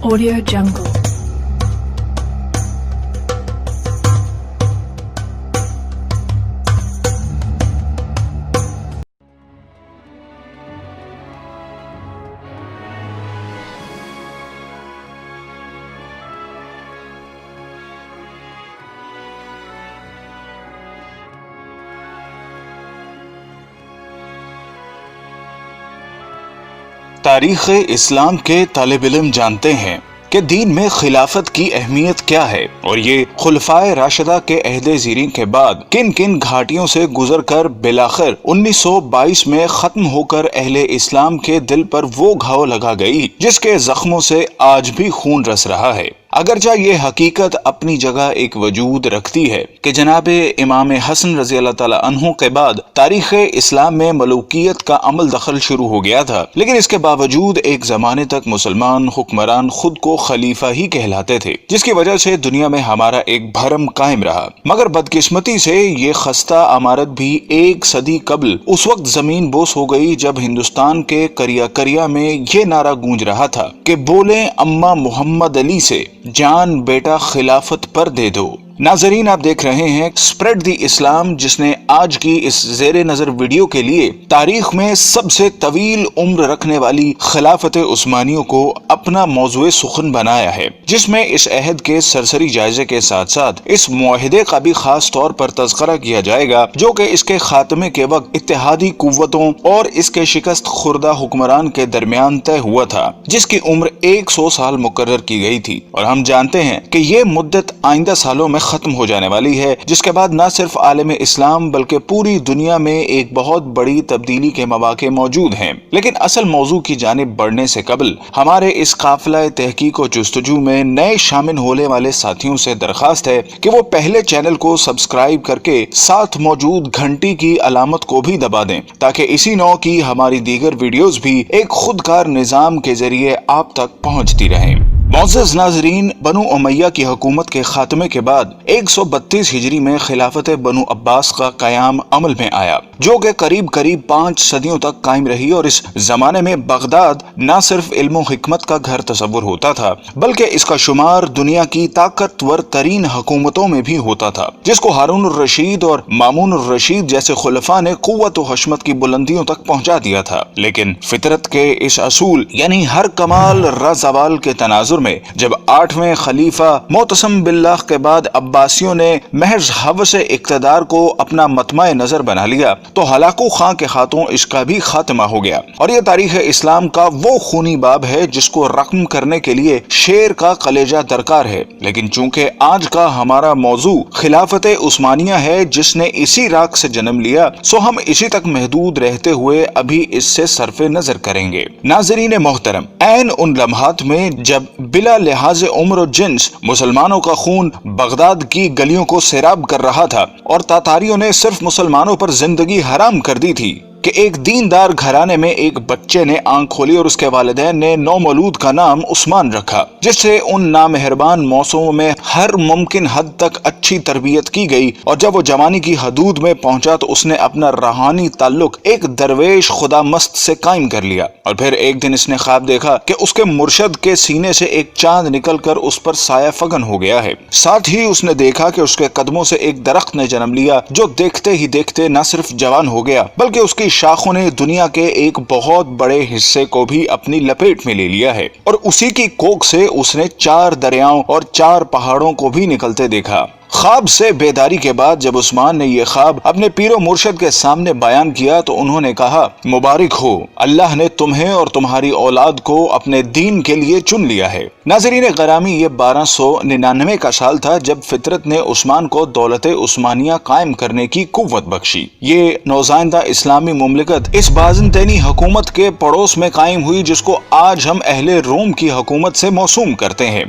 Audio Jungle. تاریخ اسلام کے طالب علم جانتے ہیں کہ دین میں خلافت کی اہمیت کیا ہے اور یہ خلفائے راشدہ کے عہد زیرین کے بعد کن کن گھاٹیوں سے گزر کر بالآخر 1922 میں ختم ہو کر اہل اسلام کے دل پر وہ گھاؤ لگا گئی جس کے زخموں سے آج بھی خون رس رہا ہے۔ اگرچہ یہ حقیقت اپنی جگہ ایک وجود رکھتی ہے کہ جناب امام حسن رضی اللہ تعالی عنہ کے بعد تاریخ اسلام میں ملوکیت کا عمل دخل شروع ہو گیا تھا، لیکن اس کے باوجود ایک زمانے تک مسلمان حکمران خود کو خلیفہ ہی کہلاتے تھے، جس کی وجہ سے دنیا میں ہمارا ایک بھرم قائم رہا۔ مگر بدقسمتی سے یہ خستہ عمارت بھی ایک صدی قبل اس وقت زمین بوس ہو گئی جب ہندوستان کے کریا کریا میں یہ نعرہ گونج رہا تھا کہ بولیں اماں محمد علی سے، جان بیٹا خلافت پر دے دو۔ ناظرین، آپ دیکھ رہے ہیں اسپریڈ دی اسلام، جس نے آج کی اس زیر نظر ویڈیو کے لیے تاریخ میں سب سے طویل عمر رکھنے والی خلافت عثمانیوں کو اپنا موضوع سخن بنایا ہے، جس میں اس عہد کے سرسری جائزے کے ساتھ ساتھ اس معاہدے کا بھی خاص طور پر تذکرہ کیا جائے گا جو کہ اس کے خاتمے کے وقت اتحادی قوتوں اور اس کے شکست خوردہ حکمران کے درمیان طے ہوا تھا، جس کی عمر 100 سال مقرر کی گئی تھی، اور ہم جانتے ہیں کہ یہ مدت آئندہ سالوں میں ختم ہو جانے والی ہے، جس کے بعد نہ صرف عالم اسلام بلکہ پوری دنیا میں ایک بہت بڑی تبدیلی کے مواقع موجود ہیں۔ لیکن اصل موضوع کی جانب بڑھنے سے قبل ہمارے اس قافلہ تحقیق و جستجو میں نئے شامل ہونے والے ساتھیوں سے درخواست ہے کہ وہ پہلے چینل کو سبسکرائب کر کے ساتھ موجود گھنٹی کی علامت کو بھی دبا دیں تاکہ اسی نوع کی ہماری دیگر ویڈیوز بھی ایک خودکار نظام کے ذریعے آپ تک پہنچتی رہیں۔ معزز ناظرین، بنو امیہ کی حکومت کے خاتمے کے بعد 132 ہجری میں خلافت بنو عباس کا قیام عمل میں آیا، جو کہ قریب 5 صدیوں تک قائم رہی، اور اس زمانے میں بغداد نہ صرف علم و حکمت کا گھر تصور ہوتا تھا بلکہ اس کا شمار دنیا کی طاقتور ترین حکومتوں میں بھی ہوتا تھا، جس کو ہارون الرشید اور مامون الرشید جیسے خلفاء نے قوت و حشمت کی بلندیوں تک پہنچا دیا تھا۔ لیکن فطرت کے اس اصول یعنی ہر کمال رزوال کے تناظر میں جب 8ویں خلیفہ معتصم باللہ کے بعد عباسیوں نے محض ہوس اقتدار کو اپنا مطمع نظر بنا لیا تو ہلاکو خاں کے ہاتھوں اس کا بھی خاتمہ ہو گیا، اور یہ تاریخ اسلام کا وہ خونی باب ہے جس کو رقم کرنے کے لیے شیر کا کلیجہ درکار ہے۔ لیکن چونکہ آج کا ہمارا موضوع خلافت عثمانیہ ہے جس نے اسی راک سے جنم لیا، سو ہم اسی تک محدود رہتے ہوئے ابھی اس سے صرف نظر کریں گے۔ ناظرین محترم، عین ان لمحات میں جب بلا لحاظ عمر و جنس مسلمانوں کا خون بغداد کی گلیوں کو سیراب کر رہا تھا اور تاتاریوں نے صرف مسلمانوں پر زندگی حرام کر دی تھی کہ ایک دیندار گھرانے میں ایک بچے نے آنکھ کھولی اور اس کے والدین نے نومولود کا نام عثمان رکھا، جس سے ان نامہربان موسموں میں ہر ممکن حد تک اچھی تربیت کی گئی، اور جب وہ جوانی کی حدود میں پہنچا تو اس نے اپنا روحانی تعلق ایک درویش خدا مست سے قائم کر لیا، اور پھر ایک دن اس نے خواب دیکھا کہ اس کے مرشد کے سینے سے ایک چاند نکل کر اس پر سایہ فگن ہو گیا ہے۔ ساتھ ہی اس نے دیکھا کہ اس کے قدموں سے ایک درخت نے جنم لیا جو دیکھتے ہی دیکھتے نہ صرف جوان ہو گیا بلکہ اس کی شاخوں نے دنیا کے ایک بہت بڑے حصے کو بھی اپنی لپیٹ میں لے لیا ہے، اور اسی کی کوکھ سے اس نے 4 دریاؤں اور 4 پہاڑوں کو بھی نکلتے دیکھا۔ خواب سے بیداری کے بعد جب عثمان نے یہ خواب اپنے پیر و مرشد کے سامنے بیان کیا تو انہوں نے کہا، مبارک ہو، اللہ نے تمہیں اور تمہاری اولاد کو اپنے دین کے لیے چن لیا ہے۔ ناظرین گرامی، یہ 1299 کا سال تھا جب فطرت نے عثمان کو دولت عثمانیہ قائم کرنے کی قوت بخشی۔ یہ نوزائندہ اسلامی مملکت اس بازنطینی حکومت کے پڑوس میں قائم ہوئی جس کو آج ہم اہل روم کی حکومت سے موسوم کرتے ہیں۔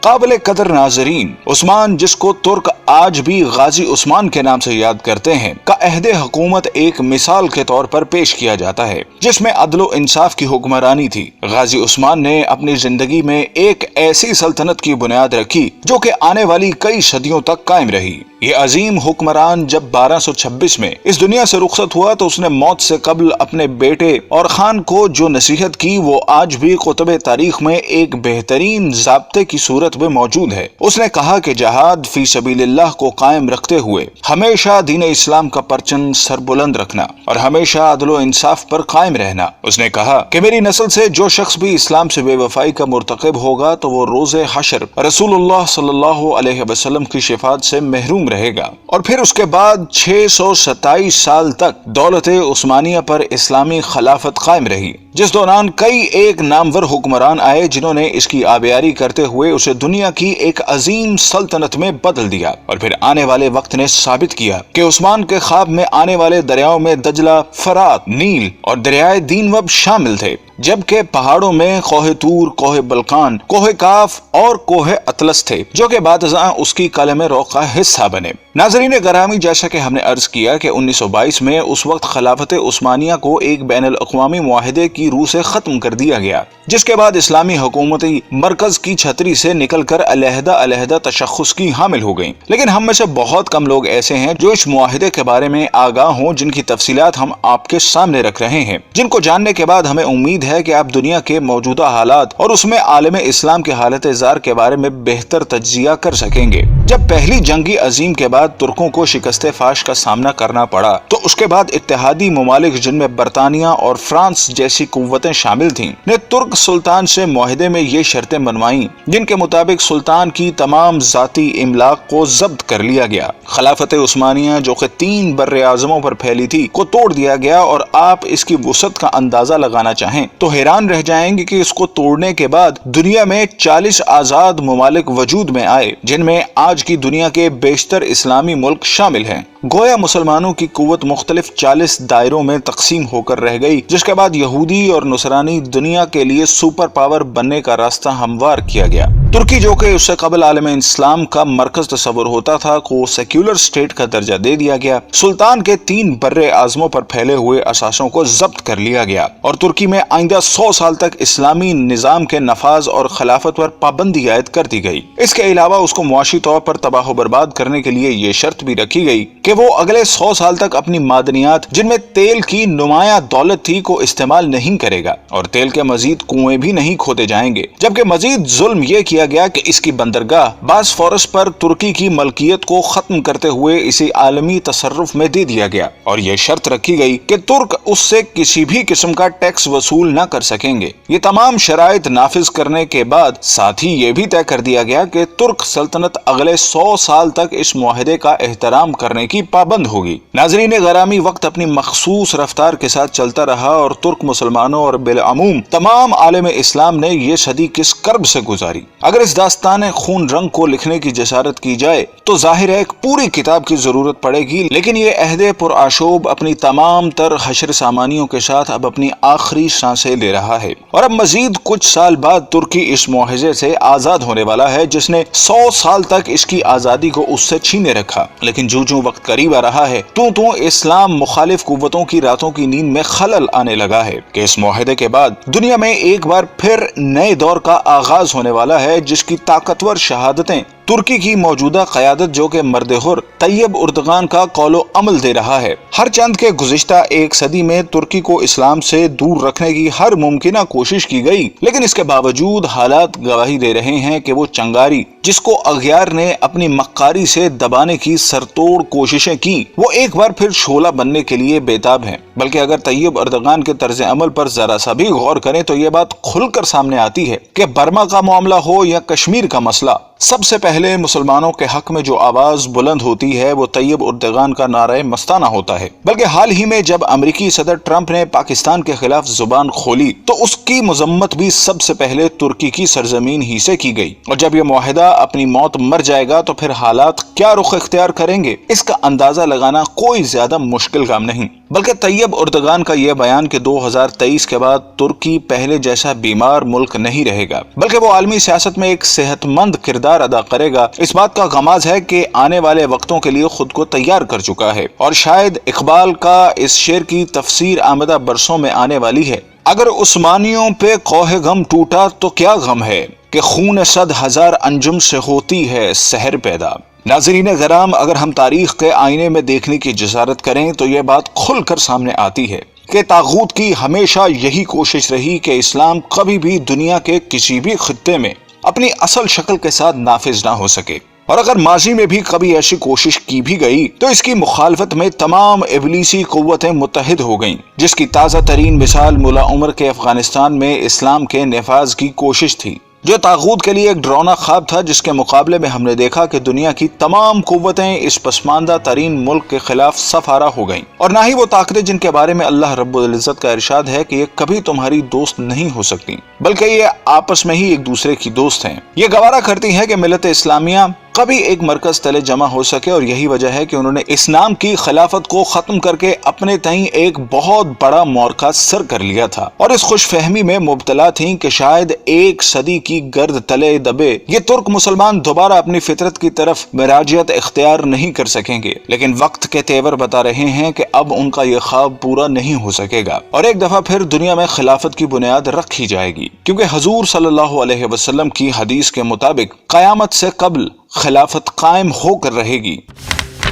قابل قدر ناظرین، عثمان، جس کو ترک آج بھی غازی عثمان کے نام سے یاد کرتے ہیں، کا عہد حکومت ایک مثال کے طور پر پیش کیا جاتا ہے جس میں عدل و انصاف کی حکمرانی تھی۔ غازی عثمان نے اپنی زندگی میں ایک ایسی سلطنت کی بنیاد رکھی جو کہ آنے والی کئی صدیوں تک قائم رہی۔ یہ عظیم حکمران جب 1226 میں اس دنیا سے رخصت ہوا تو اس نے موت سے قبل اپنے بیٹے اور خان کو جو نصیحت کی وہ آج بھی کتب تاریخ میں ایک بہترین ضابطے کی صورت میں موجود ہے۔ اس نے کہا کہ جہاد فی سبیل اللہ کو قائم رکھتے ہوئے ہمیشہ دین اسلام کا پرچم سر بلند رکھنا اور ہمیشہ عدل و انصاف پر قائم رہنا۔ اس نے کہا کہ میری نسل سے جو شخص بھی اسلام سے بے وفائی کا مرتکب ہوگا تو وہ روز حشر رسول اللہ صلی اللہ علیہ وسلم کی شفاعت سے محروم رہے گا۔ اور پھر اس کے بعد 627 سال تک دولت عثمانیہ پر اسلامی خلافت قائم رہی، جس دوران کئی ایک نامور حکمران آئے جنہوں نے اس کی آبیاری کرتے ہوئے اسے دنیا کی ایک عظیم سلطنت میں بدل دیا۔ اور پھر آنے والے وقت نے ثابت کیا کہ عثمان کے خواب میں آنے والے دریاؤں میں دجلہ، فرات، نیل اور دریائے دینوب شامل تھے، جبکہ پہاڑوں میں کوہ طور، کوہ بلقان، کوہ کاف اور کوہ اطلس تھے جو کہ بعد ازاں اس کی قلم روح کا حصہ بنے۔ ناظرین گرامی، جیسا کہ ہم نے عرض کیا کہ 1922 میں اس وقت خلافت عثمانیہ کو ایک بین الاقوامی معاہدے کی روح سے ختم کر دیا گیا، جس کے بعد اسلامی حکومتی مرکز کی چھتری سے نکل کر علیحدہ علیحدہ تشخص کی حامل ہو گئیں۔ لیکن ہم میں سے بہت کم لوگ ایسے ہیں جو اس معاہدے کے بارے میں آگاہ ہوں، جن کی تفصیلات ہم آپ کے سامنے رکھ رہے ہیں، جن کو جاننے کے بعد ہمیں امید ہے کہ آپ دنیا کے موجودہ حالات اور اس میں عالم اسلام کے حالت زار کے بارے میں بہتر تجزیہ کر سکیں گے۔ جب پہلی جنگ عظیم کے بعد ترکوں کو شکست فاش کا سامنا کرنا پڑا تو اس کے بعد اتحادی ممالک جن میں برطانیہ اور فرانس جیسی قوتیں شامل تھیں نے ترک سلطان سے معاہدے میں یہ شرطیں بنوائیں جن کے مطابق سلطان کی تمام ذاتی املاک کو ضبط کر لیا گیا۔ خلافت عثمانیہ جو کہ 3 بر اعظموں پر پھیلی تھی کو توڑ دیا گیا، اور آپ اس کی وسعت کا اندازہ لگانا چاہیں تو حیران رہ جائیں گے کہ اس کو توڑنے کے بعد دنیا میں 40 آزاد ممالک وجود میں آئے، جن میں آج کی دنیا کے بیشتر اسلامی ملک شامل ہیں۔ گویا مسلمانوں کی قوت مختلف 40 دائروں میں تقسیم ہو کر رہ گئی، جس کے بعد یہودی اور نصرانی دنیا کے لیے سپر پاور بننے کا راستہ ہموار کیا گیا۔ ترکی جو کہ اس سے قبل عالم اسلام کا مرکز تصور ہوتا تھا کو سیکولر اسٹیٹ کا درجہ دے دیا گیا۔ سلطان کے 3 بر اعظموں پر پھیلے ہوئے اثاثوں کو ضبط کر لیا گیا، اور ترکی میں آئندہ 100 سال تک اسلامی نظام کے نفاذ اور خلافت پر پابندی عائد کر دی گئی۔ اس کے علاوہ اس کو معاشی طور پر تباہ و برباد کرنے کے لیے یہ شرط بھی رکھی گئی کہ وہ اگلے 100 سال تک اپنی معدنیات جن میں تیل کی نمایاں دولت تھی کو استعمال نہیں کرے گا، اور تیل کے مزید کنویں بھی نہیں کھودے جائیں گے۔ جبکہ مزید ظلم یہ کیا گیا کہ اس کی بندرگاہ باسفورس پر ترکی کی ملکیت کو ختم کرتے ہوئے اسے عالمی تصرف میں دے دیا گیا، اور یہ شرط رکھی گئی کہ ترک اس سے کسی بھی قسم کا ٹیکس وصول نہ کر سکیں گے۔ یہ تمام شرائط نافذ کرنے کے بعد ساتھ ہی یہ بھی طے کر دیا گیا کہ ترک سلطنت اگلے 100 سال تک اس معاہدے کا احترام کرنے کی پابند ہوگی۔ ناظرین گرامی، وقت اپنی مخصوص رفتار کے ساتھ چلتا رہا اور ترک مسلمانوں اور بالعموم تمام عالم اسلام نے یہ صدی کس کرب سے گزاری۔ اگر اس داستان خون رنگ کو لکھنے کی جسارت کی جائے تو ظاہر ہے ایک پوری کتاب کی ضرورت پڑے گی، لیکن یہ عہد پرآشوب اپنی تمام تر حشر سامانیوں کے ساتھ اب اپنی آخری سانسیں لے رہا ہے، اور اب مزید کچھ سال بعد ترکی اس معاہدے سے آزاد ہونے والا ہے جس نے 100 سال تک اس کی آزادی کو اس سے چھینے رکھا۔ لیکن جو وقت قریب آ رہا ہے تو اسلام مخالف قوتوں کی راتوں کی نیند میں خلل آنے لگا ہے کہ اس معاہدے کے بعد دنیا میں ایک بار پھر نئے دور کا آغاز ہونے والا ہے، جس کی طاقتور شہادتیں ترکی کی موجودہ قیادت جو کہ مرد حر طیب اردغان کا قول و عمل دے رہا ہے۔ ہر چند کے گزشتہ 1 صدی میں ترکی کو اسلام سے دور رکھنے کی ہر ممکنہ کوشش کی گئی، لیکن اس کے باوجود حالات گواہی دے رہے ہیں کہ وہ چنگاری جس کو اغیار نے اپنی مکاری سے دبانے کی سرتوڑ کوششیں کی، وہ ایک بار پھر شعلہ بننے کے لیے بےتاب ہیں۔ بلکہ اگر طیب اردغان کے طرز عمل پر ذرا سا بھی غور کریں تو یہ بات کھل کر سامنے آتی ہے کہ برما کا معاملہ ہو یا کشمیر کا مسئلہ، سب سے پہلے مسلمانوں کے حق میں جو آواز بلند ہوتی ہے وہ طیب اردغان کا نعرہ مستانہ ہوتا ہے۔ بلکہ حال ہی میں جب امریکی صدر ٹرمپ نے پاکستان کے خلاف زبان کھولی تو اس کی مذمت بھی سب سے پہلے ترکی کی سرزمین ہی سے کی گئی، اور جب یہ معاہدہ اپنی موت مر جائے گا تو پھر حالات کیا رخ اختیار کریں گے اس کا اندازہ لگانا کوئی زیادہ مشکل کام نہیں۔ بلکہ طیب اردغان کا یہ بیان کہ 2023 کے بعد ترکی پہلے جیسا بیمار ملک نہیں رہے گا، بلکہ وہ عالمی سیاست میں ایک صحت مند کردار ادا کرے گا، اس بات کا غماز ہے کہ آنے والے وقتوں کے لیے خود کو تیار کر چکا ہے، اور شاید اقبال کا اس شعر کی تفسیر آمدہ برسوں میں آنے والی ہے: اگر عثمانیوں پہ کوہ غم ٹوٹا تو کیا غم ہے کہ خون 100,000 انجم سے ہوتی ہے سحر پیدا۔ ناظرین کرام، اگر ہم تاریخ کے آئینے میں دیکھنے کی جسارت کریں تو یہ بات کھل کر سامنے آتی ہے کہ طاغوت کی ہمیشہ یہی کوشش رہی کہ اسلام کبھی بھی دنیا کے کسی بھی خطے میں اپنی اصل شکل کے ساتھ نافذ نہ ہو سکے، اور اگر ماضی میں بھی کبھی ایسی کوشش کی بھی گئی تو اس کی مخالفت میں تمام ابلیسی قوتیں متحد ہو گئیں، جس کی تازہ ترین مثال ملا عمر کے افغانستان میں اسلام کے نفاذ کی کوشش تھی، جو طاغوت کے لیے ایک ڈراؤنا خواب تھا، جس کے مقابلے میں ہم نے دیکھا کہ دنیا کی تمام قوتیں اس پسماندہ ترین ملک کے خلاف صف آرا ہو گئیں، اور نہ ہی وہ طاقتیں جن کے بارے میں اللہ رب العزت کا ارشاد ہے کہ یہ کبھی تمہاری دوست نہیں ہو سکتی، بلکہ یہ آپس میں ہی ایک دوسرے کی دوست ہیں، یہ گوارا کرتی ہیں کہ ملت اسلامیہ کبھی ایک مرکز تلے جمع ہو سکے، اور یہی وجہ ہے کہ انہوں نے اس نام کی خلافت کو ختم کر کے اپنے تئیں ایک بہت بڑا معرکہ سر کر لیا تھا، اور اس خوش فہمی میں مبتلا تھیں کہ شاید ایک صدی کی گرد تلے دبے یہ ترک مسلمان دوبارہ اپنی فطرت کی طرف مراجعت اختیار نہیں کر سکیں گے، لیکن وقت کے تیور بتا رہے ہیں کہ اب ان کا یہ خواب پورا نہیں ہو سکے گا، اور ایک دفعہ پھر دنیا میں خلافت کی بنیاد رکھی جائے گی، کیونکہ حضور صلی اللہ علیہ وسلم کی حدیث کے مطابق قیامت سے قبل خلافت قائم ہو کر رہے گی۔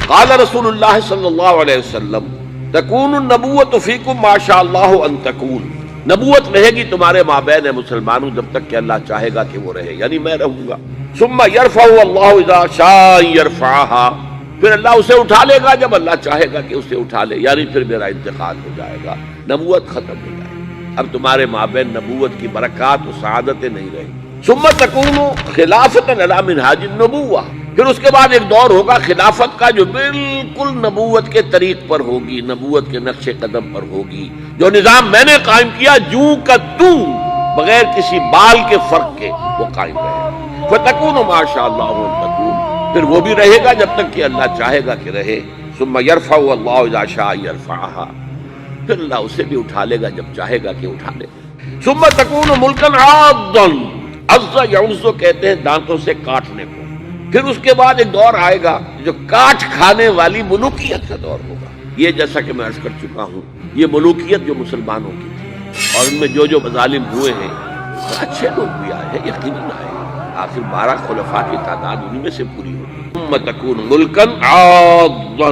قال رسول اللہ صلی اللہ علیہ وسلم تکون النبوۃ فیکم ما شاء اللہ ان تکون، نبوت رہے گی تمہارے مابین مسلمانوں جب تک کہ اللہ چاہے گا کہ وہ رہے، یعنی میں رہوں گا۔ ثم یرفع اللہ اذا شاء یرفعها، پھر اللہ اسے اٹھا لے گا جب اللہ چاہے گا کہ اسے اٹھا لے، یعنی پھر میرا انتقال ہو جائے گا، نبوت ختم ہو جائے گی، اب تمہارے مابین نبوت کی برکات و سعادتیں نہیں رہیں گی۔ ثم تکون خلافت علی منہاج النبوہ، پھر اس کے بعد ایک دور ہوگا خلافت کا جو بالکل نبوت کے طریق پر ہوگی، نبوت کے نقش قدم پر ہوگی، جو نظام میں نے قائم کیا جوں کا توں بغیر کسی بال کے فرق کے وہ قائم رہے، فتکون ما شاء اللہ ان تکون، پھر وہ بھی رہے گا جب تک کہ اللہ چاہے گا کہ رہے۔ ثم یرفع اللہ اذا شاء یرفعها، پھر اللہ اسے بھی اٹھا لے گا جب چاہے گا کہ اٹھا لے۔ ثم تکون ملکا عاضا، عض یعض کہتے ہیں دانتوں سے کاٹنے کو، پھر اس کے بعد ایک دور آئے گا جو کاٹ کھانے والی ملوکیت کا دور ہوگا۔ یہ جیسا کہ میں عرض کر چکا ہوں، یہ ملوکیت جو مسلمانوں کی تھی، اور ان میں جو مظالم ہوئے ہیں، اچھے لوگ بھی آئے ہیں، یقیناً آئے ہیں، آخر 12 خلفاء کی تعداد انہی میں سے پوری ہوگی۔ ثم تکون ملکا عاضا،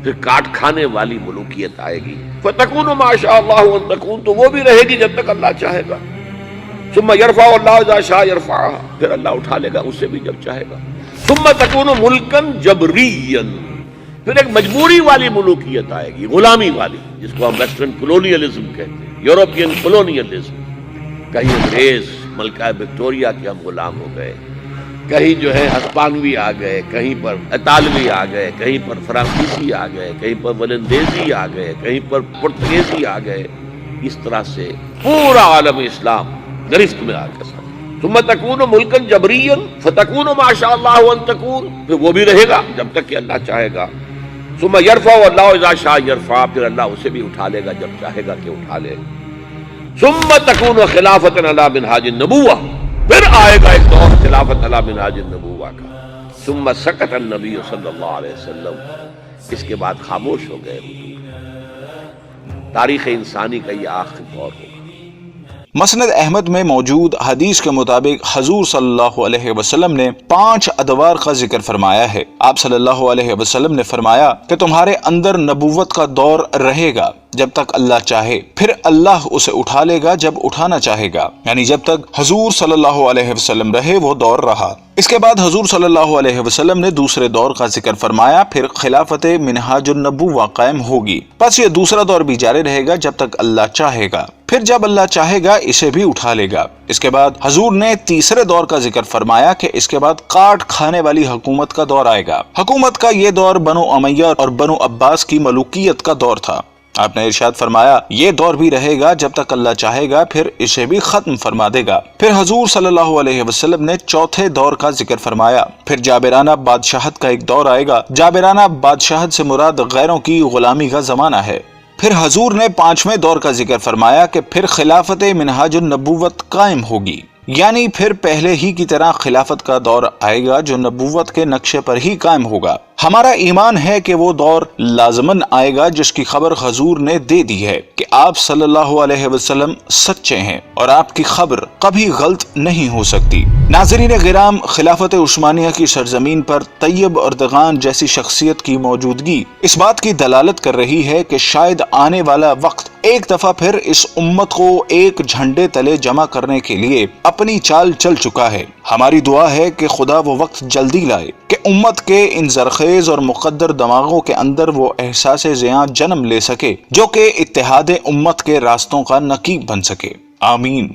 پھر کاٹ کھانے والی ملوکیت آئے گی، فتکون ما شاء اللہ ان تکون، تو وہ بھی رہے گی جب تک اللہ چاہے گا۔ ثم یرفع اللہ اذا شاء یرفعها، پھر اللہ اٹھا لے گا اسے بھی جب چاہے گا۔ ثم تکون ملکا جبریا، پھر ایک مجبوری والی ملوکیت آئے گی، غلامی والی، جس کو ہم ویسٹرن کولونیلزم کہتے ہیں، یورپین کولونیلزم۔ کہیں انگریز ملکہ وکٹوریہ کے ہم غلام ہو گئے، کہیں جو ہے ہسپانوی آ گئے، کہیں پر اطالوی آ گئے، کہیں پر فرانسیسی آ گئے، کہیں پر ولندیزی آ گئے، کہیں پر پرتگیزی آ گئے، اس طرح سے پورا عالم اسلام گرفت میں آ گیا۔ ثم تکون ملکا جبریا فتکون ما شاء اللہ ان تکون، پھر وہ بھی رہے گا جب تک کہ اللہ چاہے گا۔ ثم یرفع اللہ اذا شاء یرفع، پھر اللہ اسے بھی اٹھا لے گا جب چاہے گا کہ اٹھا لے۔ ثم تکون خلافت علی منہاج النبوہ، پھر آئے گا ایک دور خلافت علی منہاج النبوہ کا۔ ثم سکت النبی صلی اللہ علیہ وسلم، اس کے بعد خاموش ہو گئے حضور۔ تاریخ انسانی کا یہ آخری دور ہوگا۔ مسند احمد میں موجود حدیث کے مطابق حضور صلی اللہ علیہ وسلم نے 5 ادوار کا ذکر فرمایا ہے۔ آپ صلی اللہ علیہ وسلم نے فرمایا کہ تمہارے اندر نبوت کا دور رہے گا جب تک اللہ چاہے، پھر اللہ اسے اٹھا لے گا جب اٹھانا چاہے گا، یعنی جب تک حضور صلی اللہ علیہ وسلم رہے وہ دور رہا۔ اس کے بعد حضور صلی اللہ علیہ وسلم نے دوسرے دور کا ذکر فرمایا، پھر خلافت منہاج النبوہ قائم ہوگی، پس یہ دوسرا دور بھی جاری رہے گا جب تک اللہ چاہے گا، پھر جب اللہ چاہے گا اسے بھی اٹھا لے گا۔ اس کے بعد حضور نے تیسرے دور کا ذکر فرمایا کہ اس کے بعد کاٹ کھانے والی حکومت کا دور آئے گا۔ حکومت کا یہ دور بنو امیہ اور بنو عباس کی ملوکیت کا دور تھا۔ آپ نے ارشاد فرمایا یہ دور بھی رہے گا جب تک اللہ چاہے گا، پھر اسے بھی ختم فرما دے گا۔ پھر حضور صلی اللہ علیہ وسلم نے چوتھے دور کا ذکر فرمایا، پھر جابرانہ بادشاہت کا ایک دور آئے گا۔ جابرانہ بادشاہت سے مراد غیروں کی غلامی کا زمانہ ہے۔ پھر حضور نے 5ویں دور کا ذکر فرمایا کہ پھر خلافت منہاج النبوت قائم ہوگی۔ یعنی پھر پہلے ہی کی طرح خلافت کا دور آئے گا جو نبوت کے نقشے پر ہی قائم ہوگا۔ ہمارا ایمان ہے کہ وہ دور لازماً آئے گا جس کی خبر حضور نے دے دی ہے کہ آپ صلی اللہ علیہ وسلم سچے ہیں اور آپ کی خبر کبھی غلط نہیں ہو سکتی۔ ناظرین گرام، خلافت عثمانیہ کی سرزمین پر طیب اردغان جیسی شخصیت کی موجودگی اس بات کی دلالت کر رہی ہے کہ شاید آنے والا وقت ایک دفعہ پھر اس امت کو ایک جھنڈے تلے جمع کرنے کے لیے اپنی چال چل چکا ہے۔ ہماری دعا ہے کہ خدا وہ وقت جلدی لائے کہ امت کے ان زرخیز اور مقدر دماغوں کے اندر وہ احساس زیاں جنم لے سکے جو کہ اتحاد امت کے راستوں کا نقیب بن سکے۔ آمین۔